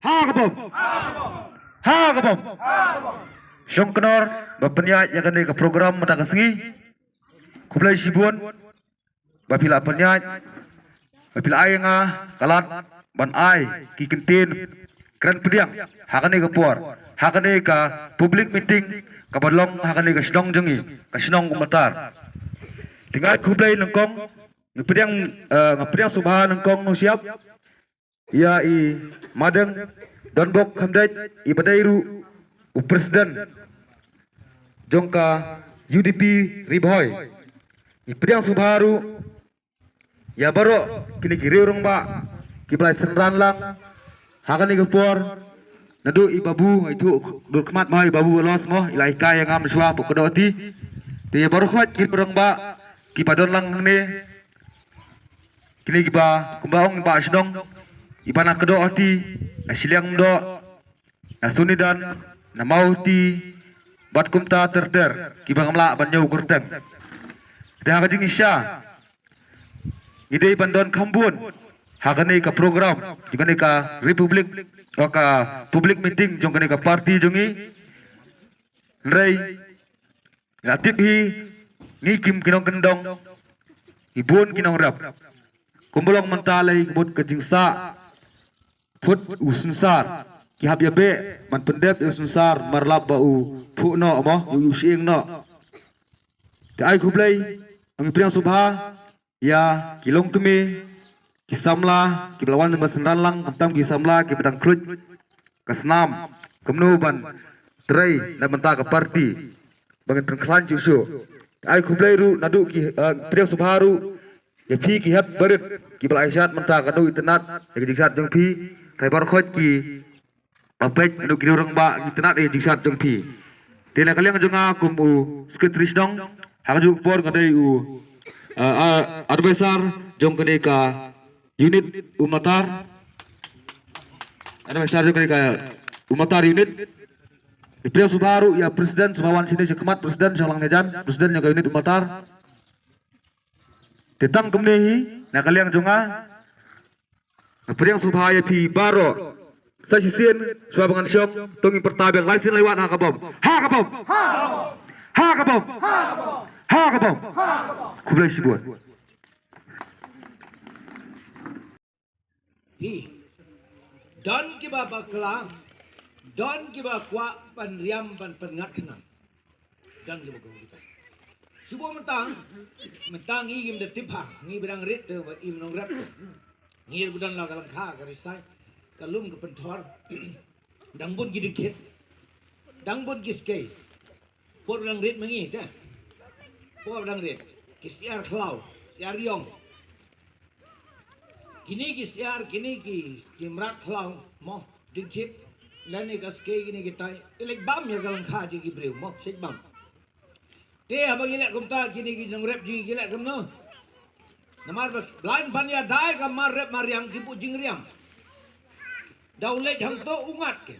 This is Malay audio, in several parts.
Hagabom. Hagabom. Syongknor bapenya yang kena ke program mata kesengi. Kublai Sibun. Bapila penya bapila ayanga kalat ban ay kikentin keren pediang hakane ke puar hakane ke public meeting kabadlong hakane ke senong jengi ke senong kumatar tinggal kublai nengkong ngepediang subhan nengkong siap ia i madeng donbok hamdait i badairu presiden jongka UDP Riboy i pediang subharu ya baru kini kiri orang ba kiplai senran lang hakan ni kepor nadu ibabu itu durkmat mai babu los mo ilai kai yang am suah pok kedoti dia baru khot kiri orang ba kipadon lang ni kini kiba kumbaong ba sedong ibana kedoti asiliang do asunidan na mauti bat kumta terder kiba ngamla banjau kurteng dah kajing isya ide bandon Kambun hakane ka program jungane ka republik o ka public meeting jungane ka party jungi rei latip hi ngikim kinong kendong ibun kinong rap kumbulong mentalai kebut kejingsa put usunsar ki hab yabe man pendep usunsar marlab bau phuno mo yu siing no ai kublai ang priang subha ya kilong kemi kisamla kiblawan basenran lang kamtam kisamla kibadang krut kesnam kemnuban tray dan benta ke parti bangan terkelan jusu ai kublai ru nadu ki priang subharu ya pi ki hab barit kibla aisyat menta kadu internet ya jiksat jong pi kai bar khot ki apek nadu ki orang ba internet ya jiksat jong pi tena kalian jonga kumu sekretris dong haju por kadai u advisor jong kene ka unit umatar advisor jong kene ka umatar unit Priya Subaru ya presiden Semawan sini sekemat presiden Salang Nejan presiden yang ka unit umatar tetang kemnehi na kaliang jonga Priya Subhaya pi baro sa sisien suabangan syok tungi pertabel laisin lewat hakabom hakabom hakabom hakabom kublai Sibun Hi, don kiba bakla, don kiba kwa pan riam pan pengat kenang, don kiba kau kita. Subuh mentang ngim de tipha, ngi bidang rit tu im nong rap, ngir budan la kalang kha karisai, kalum ke pentor, dang bun gidikit, dang bun kiskei, por bidang rit mengi tu, por bidang rit, kisiar klau, siar yong. Kini ki siar kini ki kimrat klau mo dikit lani kaske kini kita ilek bam ya galang kha ji gibreu mo sik bam te abang ilek kumta kini ki jong rep ji ilek kum no namar blind ban ya dai kam mar rep mariang ki pu jing riam daule jang to ungat ke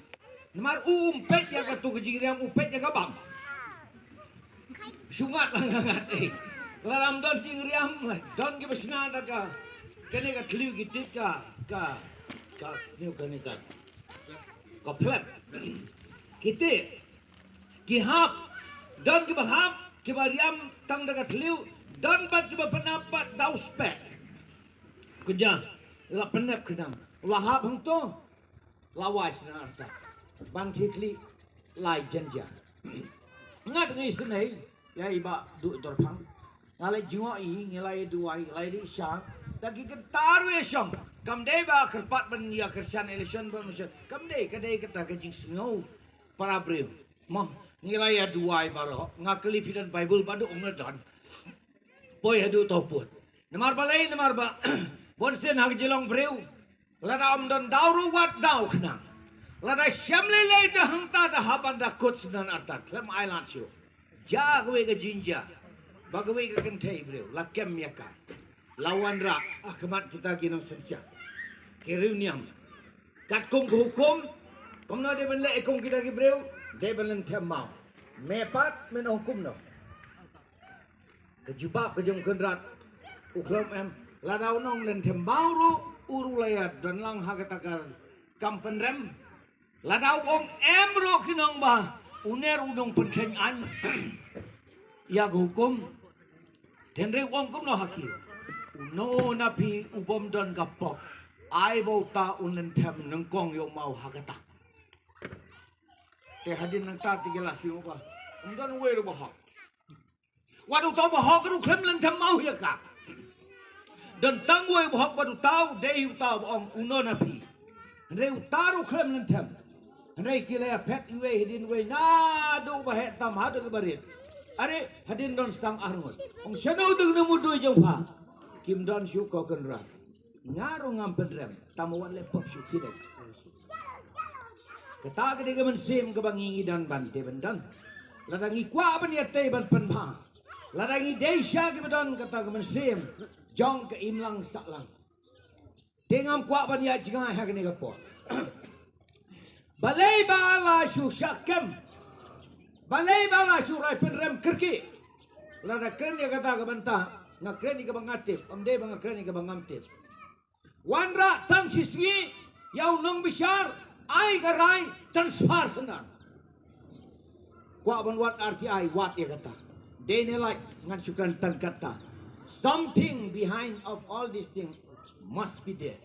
namar umpet ya ka tu ki jing riam umpet ya ka bam sungat langat dalam don jing riam don ki besna ta ka kene ka kliu gitit ka niu kene ka plat kite ki hap dan ki bahap ki bariam tang daga kliu dan bat ki penapat daus pek keja la penep kedam la hap hang to lawais na arta bang kikli lai janja ngat ngi senai ya iba du dorpang ngalai jiwa i ngilai duai lai di syang dagi kentar wesong kamdei ba kerpat ban ya kersan election ba masya kamdei kadai kata kajing snow para breu mah ngilai ya duai baro ngakeli fidan bible padu ongnadan boy hadu toput namar balai namar ba bonsen hak jilong breu lada amdon dauru wat dau khnang lada syamle le da hangta da haban da kot sunan artat lam island show jagwe ga jinja bagwe ga kentai breu lakem yaka lawan rak akhmat kita kinong senja kiruniam kat kong hukum komna de benle ekong kita ki breu de belen temau mepat men hukum no kejubab kejong kendrat uklom em ladau nong len tembau ru uru layat dan lang hakatakal kampen rem ladau ong emro kinong ba uner udong penken an ya hukum tenre ong kum no hakil uno na pi ubom don kapok ai bauta unen tem nengkong yo mau hakata te hadin nang ta tigala siu ba undon we ro ba wadu tau ba hok ru klem len tem mau ya ka dan tang we ba wadu tau de tau ong uno na pi re utaru klem len tem re kile pet we hadin we na do ba het tam ha de barit are hadin don stang arngot ong seno de nemu do jong ha kim don shu ko kan ra ngaro ngam pedrem tamuan lepop shu kidek kata ke de men sim ke bangi dan bante bendan ladangi kwa ban ya te ban pen ba ladangi desha ke bedan kata ke men sim jong ke imlang saklang tengam kwa ban ya jinga ha ke ne gapo balai bala shu syakam balai bala shu rai pedrem kerki lada kren ya kata ke banta ngakren ke bangatip amde bangakren ke bangamtip Wanra tan siswi yau nong besar ai garai transfer senan. Kwa ban wat arti ai wat ya kata. Dene like ngan syukran tan kata. Something behind of all these things must be there.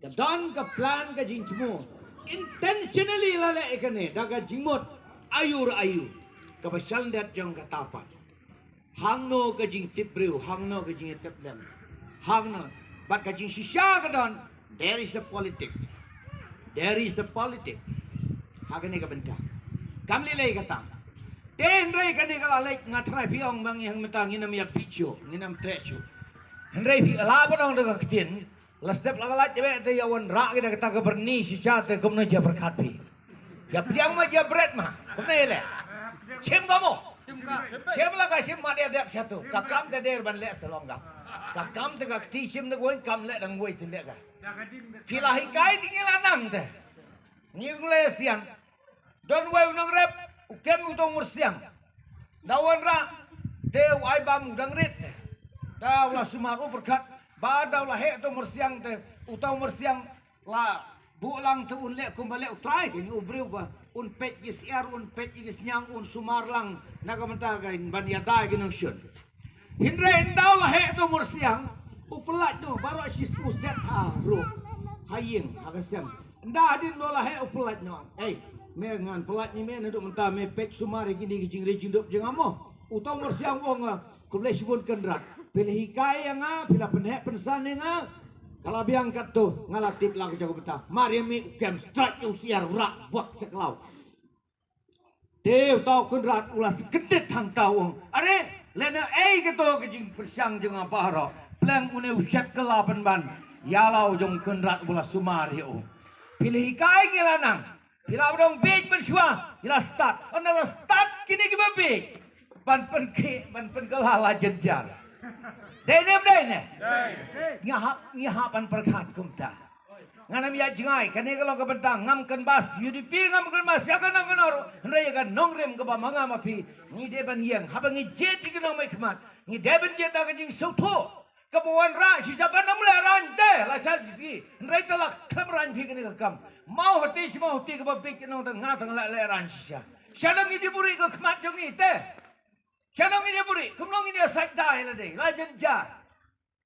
Kadon ka plan ka jingmo intentionally lale ekane daga jingmot ayur ayu ka basal dat jong katapat. Hangno ka jing tipriu hangno ka jing teplem. Hangno but kajing sisya kadon, there is the politics. There is the politics. Hagani ka benta. Kamli lay katang. Ten ray kani kala like ngatray piong bang yang metang inam ya picho, inam trecho. Henry pi alaban ong daga ketin. Lastep lagalat jabe te yawan ra kita kata ka berni sisya te kumna ja berkat pi. Ya piang ma ja bread ma. Kumna ele. Sim kamu. Sim la ka sim ma dia dep satu. Kakam te der ban le selonggap. Kakam te kak ti sim te goin kam le dang goi sim le ka. Pilahi kai tinggal anang te. Ni ngule siang. Don wai unang rep ukem utong mursiang. Dawan ra te wai bam udang rit te. Daw la sumaru berkat ba daw la he to mursiang te utau mursiang la bulang te un le kumbale utrai ke ni ubriu ba un pet gis er un pet gis nyang un sumar lang nagamanta gain ban ya dai ginong syun. Hindra endau lah he tu mursiang upelat tu baru si uset haru haying hagasem nda adin lo lah he upelat no me ngan pelat ni me nduk menta me pek sumari gini gijing rejing dop jeng amo utang mursiang wong kuble sibun kendrat pilih hikai yang pila penhek pensan nga kalau biang kat tu ngalatip lah ke jago beta mari mi kem strike usiar rak buat seklau Dew tau kendrat ulas kedet hang tawong are lena keto kejing persiang jeng apa haro pleng une uset kelapan ban yalau jong kendrat ulas sumari pilih hikai ngilanang pila dong big bersua ila start onala start kini ki big ban pen kelala jenjar dene ngahap ban perkat kumta nganam ya jengai kane kalau ke bentang ngam kan bas UDP ngam kan bas ya kan nganor hendai kan nongrem ke ba manga mapi ni de ban yang habangi jet ki nang mai khmat ni de ban jet da jing soto kebuan ra si jaban nam le rante la sal si hendai tala kham ran phi kane kam mau hoti si mau hoti ke ba pik nang tang nga tang le ran si shanang ni diburi ke khmat jong ni te shanang ni diburi kumnong ni sai dai la de la jenjar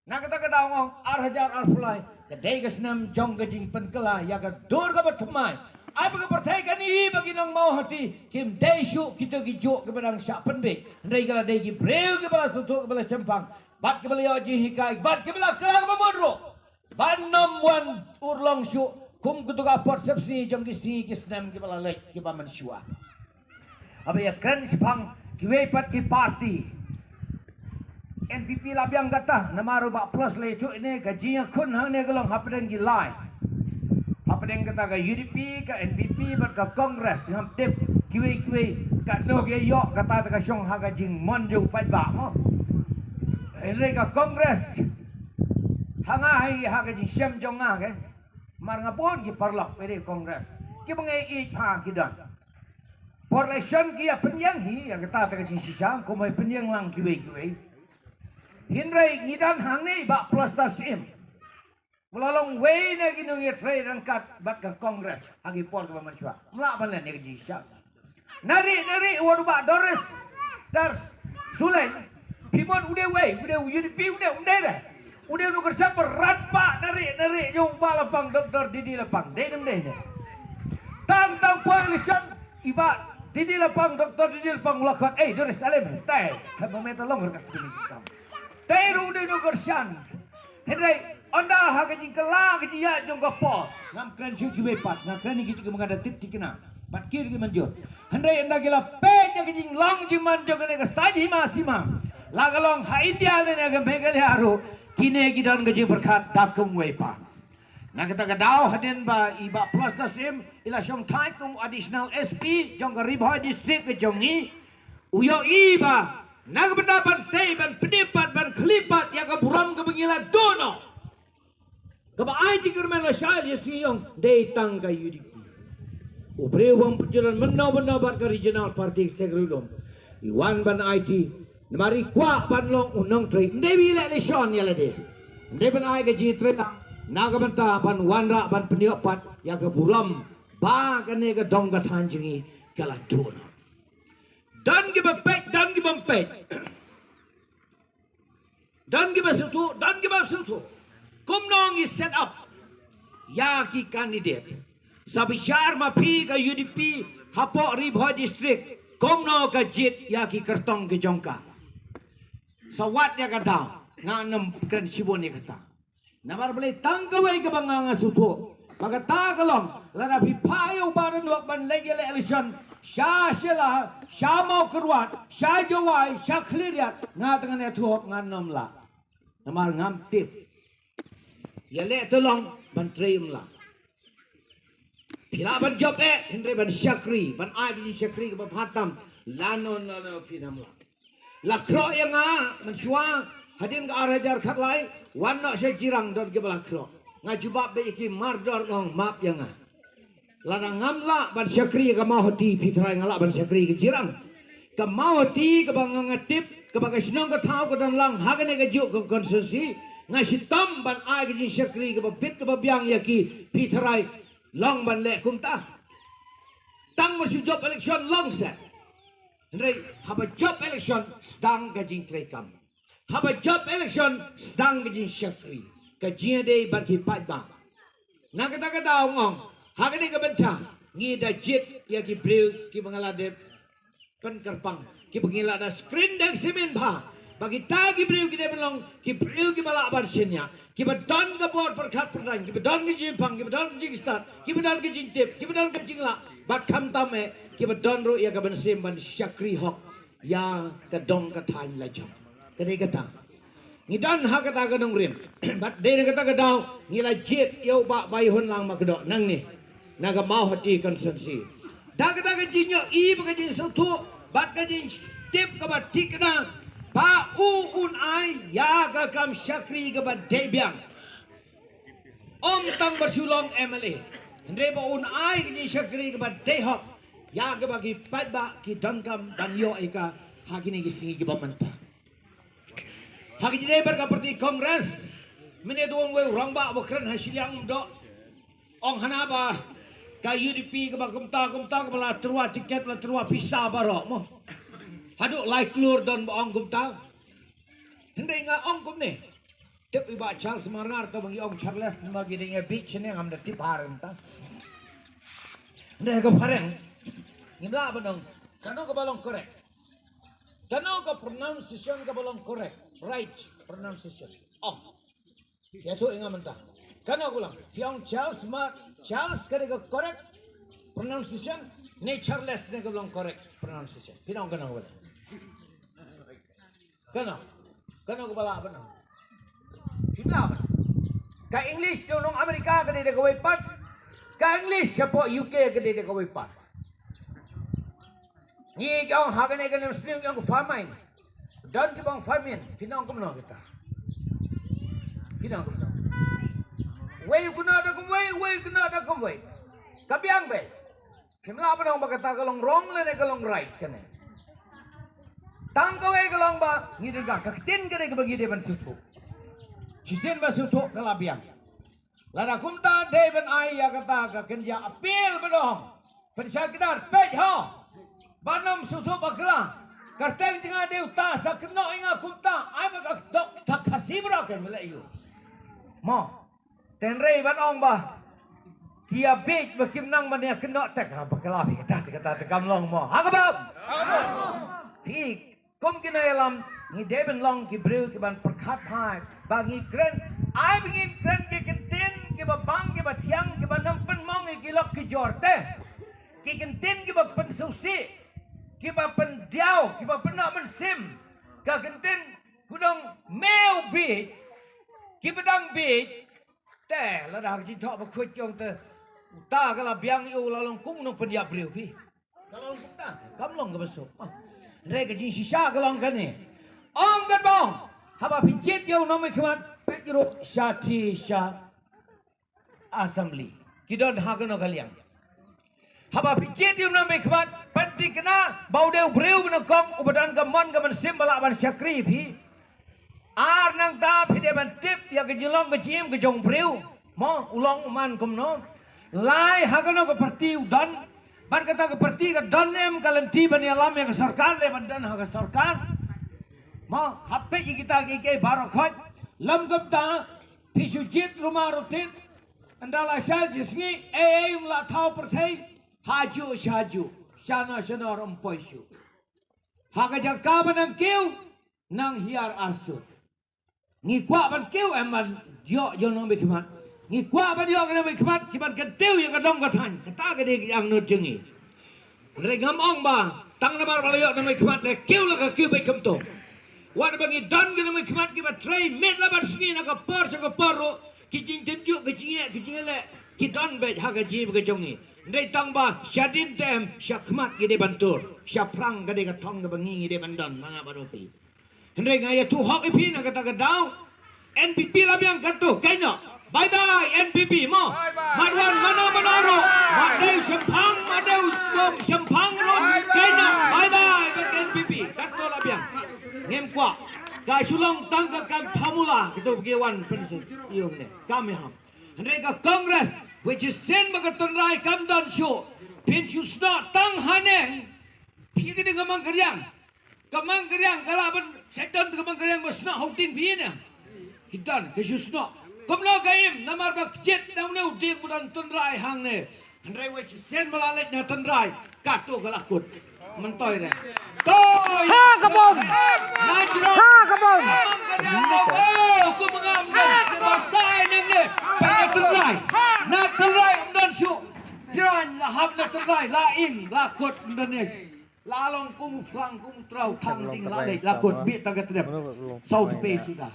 nak kata ngong ar fulai kedai kesenam jong kejing penkela ya ke dur ke bertemai apa ke pertaikan ini bagi nang mau hati kim desu kita gijuk ke bedang syak pendek ndai kala dai ki breu ke bala sutuk ke bala cempang bat ke bala yoji hikai bat ke bala kelang memodro banam wan urlong su kum kutuka persepsi jong kisi kesenam ke bala lek ke ba mensua apa ya kren sipang kiwe pat ki party NPP labiang kata namaru bak plus le tu ini gajinya kun hang ne gelong hapdeng gilai hapdeng kata ke UDP ke NPP bat ke Kongres ngam tip kiwi kat no ge yok kata ke syong ha gajing monjung pai ba mo ele ke Kongres hanga hai ha gajing sem jong nga ke mar ngapun ki parlak pede Kongres ki bengai ik ha kidan por election ki ya penyang hi ya kata ke jing sisang ko mai penyang lang kiwi Hindrai ngidan hang ni bak plus tasim. Melalong way na ginungit Trey dan kat bat ke Kongres agi por ke manusia. Melak balan ni keji syak. Nari wadu ba Doris Dars Suleng. Pimon udah way, udah UDP udah dah. Udah nu kerja berat pak nari yung ba lapang Dr. Didi lapang. Deh. Tang polisian iba Didi lapang Dr. Didi lapang lakon. Doris Alim tay. Kamu meta long kerkas kini kita. Tay udah nu kerja. Henry anda hagajing kelang kejiya jong gapo ngam kran syuki wepat ngam kran iki juga mengada tip tikina bat kiri ki manjur handai anda gila pe nya kejing long jiman jong ne ka saji masima lagalong ha india ne ga megali haru kine gidan gaji berkat dakum wepa na kita gadau hadin ba iba plus tasim ila syong thai kum additional sp jong ka ribhoi district ke jong ni uyo iba nag benda ban tei ban penipat ban klipat ya ka buram ke bengila dono kaba ay jikir men la syal yasiyong datang ka UDP. Ubre wang perjalanan menaw bat ka regional party segrulom. Iwan ban IT namari kwa ban long unong tre. Ndewi le lesion ya lade. Ndeban ay ka jitre naga banta ban wanra ban peniopat ya ka buram ba ka ne ka dong ka tanjingi kala dono. Dan ki bapet Dan ki basutu. Kumnong is set up yaki candidate sabi syar mapi ka UDP hapo Ribhoi district kumno ka jit yaki kertong ke jongka sawat ya kata nganem kan sibon ni kata namar beli tangkawai ke banganga supo maka ta kalong lada pi payo baran wak ban legi election sya sila sya mau keruat sya jawai sya cleariat ngatangan etuhop nganem la namar ngam tip ya le tolong ban treim la pila ban job hendre ban syakri ban agi syakri ke ban hatam lanon pinam la kro yang man syua hadin ka arajar khat lai wan no se jirang dot ke bala kro ngajubab be ki mardor ngong map yang la ngamla ban syakri ka mau hoti pitrai ngala ban syakri ke jirang ka mau hoti ke bang ngatip ke bang sinong ka thau ka dan lang hagane ka juk ka konsensi ngasih ban ai ke syakri ke bit ke biang yaki pitrai long ban le kumta tang masih job election long set Andre haba job election sedang gajing trekam haba job election sedang gajing syakri kajing de ban ki pat bang na kata ngong hagani ke benta ngi da jit yaki breu ki bangalade pen kerpang ki pengila da screen dek simen ba bagi tagi beriu kita belong ki beriu ki balak barsinya ki badan ke bor perkat perang ki badan ke jimpang ki badan ke jingstat ki badan ke jintip ki badan ke jingla bat kam tame ki badan ru ya ka ban sim ban syakri hok ya ka dong ka thain la jam kade kata ngidan ha kata ka dong rim bat de kata ka daw ngila jit yo ba bai hon lang makdo nang ni naga mau hati konsensi da kata ka jinyo i ba ka jin sutu bat ka jin tip ka bat tikna ba uun ai ya ga kam syakri ga ba debiang om tang bersulong MLA ndre ba un ai ni syakri ga ba dehok ya ga bagi pat ba ki dangkam banyo ika hagini gi singi ga ba manta hagi de ber ka parti kongres mene don we rong ba kren hasilyang do ong hana ba ka UDP ga ba kumta ga ba terwa tiket la terwa pisa baro mo haduk lai klur don baong gumta hendai nga ong gum ne tip iba Charles Marnar to bagi ong Charles bagi dinga beach ne ngam da tip haran ta hendai ka pareng ngimla banong kano ka balong correct kano ka pronunciation ka balong correct right pronunciation ya to ingam ta kano ko lang fiong Charles ka ka correct pronunciation natureless ne ka balong correct pronunciation pinong kano wala Kano ko bala ba na? Sila ba? Ka English to nung Amerika ka dito kaway pat. Ka English siya po UK ka dito kaway pat. Ngi ang hagan ay ganun sining ang famine. Dan ki bang famine, pinang ko muna kita. Pinang ko muna. Way kuna da kumway. Kabiang be. Kimla ba nang magkata kalong wrong le kalong right kane. Tangkawai kalong ba ngide ga kaktin kare ka bagi de ban sutu. Sisen ba sutu kalabiang. Lada kumta David Ayah kata ke kerja apil bedong. Pensyakidan pej ha. Banam susu bakla. Karteng tengah dia utah sakno inga kumta. Ai mak tak kasih berakan Melayu. Mo. Tenrei banong bah. Kia bej bakim nang mania kena tak bakla bi kata kamlong mo. Hakabab. Pi kom kena alam ni David long ki breu ki ban perkhat phai. Bangi kren ai bingin kren ke kenten ke bang ke tiang ke nampen mong ke lok ke jorte. Ki kenten ke pen susi. Ki pen diau ki nak mensim. Ka kenten kudong meo bej. Ki pedang bej. Teh la dah ji thok ba khut jong te. Ta kala biang yu la long kung nong pendia breu pi. Kalau long ta kam long ke besok. Re ke jin sisa ke long kan ni. Ong kan bong. Haba pijit yo nomai kemat petro syati sya assembly. Kidon hagen kaliang. Haba pijit yo nomai kemat penting kena bau deu breu benokong ubadan gamon gaman sim balak ban syakri pi. Ar nang ta pi de ban tip ya ke jilong ke jim ke jong breu. Mo ulong uman kumno. Lai hagen ke parti udan. Ban kata ke parti ke danem kalenti ban alam ya ke sarkar le ban dan ha ke sarkar. Ma hape kita ke barokhot lam gamta pisujit rumah rutin andala syal jisngi umla thau perthai haju shaju shana shana rompoishu haga jakka banang kiu nang hiar asu ngi kwa ban kiu eman yo nong bikmat ngi kwa ban yo nong bikmat kiban ketiu yang kadong kathan kata ke yang no jengi regam ong ba tang namar balayo nong bikmat le kiu la ka kiu bikem to Wan bagi don kita mengkimat kita try met lah bersini nak kapor sakaporo kijing tenjuk kijing le kidon bet hak gaji berkejong ni. Ndai tang ba syadin tem syakmat gede bantur syaprang gede katong ke bengi gede bandon manga baropi. Ndai ngaya tu hak ipi nak kata kedau NPP lah yang katu kaino. Bye bye NPP mo. Marwan mana madeu sempang rom kaino. Bye bye NPP katu lah yang. Ngem kwa ka sulong tangka kam thamula kita begewan pensen iu ne kami ham andre ka congress which is sen magaton rai kam don show pin susna tang haneng pigi de gamang karyang kala ban seton gamang karyang basna houting pi ne kitan ke susna komlo gaim namar bak jet namne udik budan ton rai hang ne andre which is sen malalet na ton rai ka to galakut mentoy ne toy Ha kabom! Najro Ha kabom! Aku mengambil Bastai ni Pakai terai Nak terai dan syuk Jiran lahap nak terai Laing lakut Indonesia Lalong kumu flang kumu trau Tang ting lalek lakut Bit tangga terap Sau tepi sudah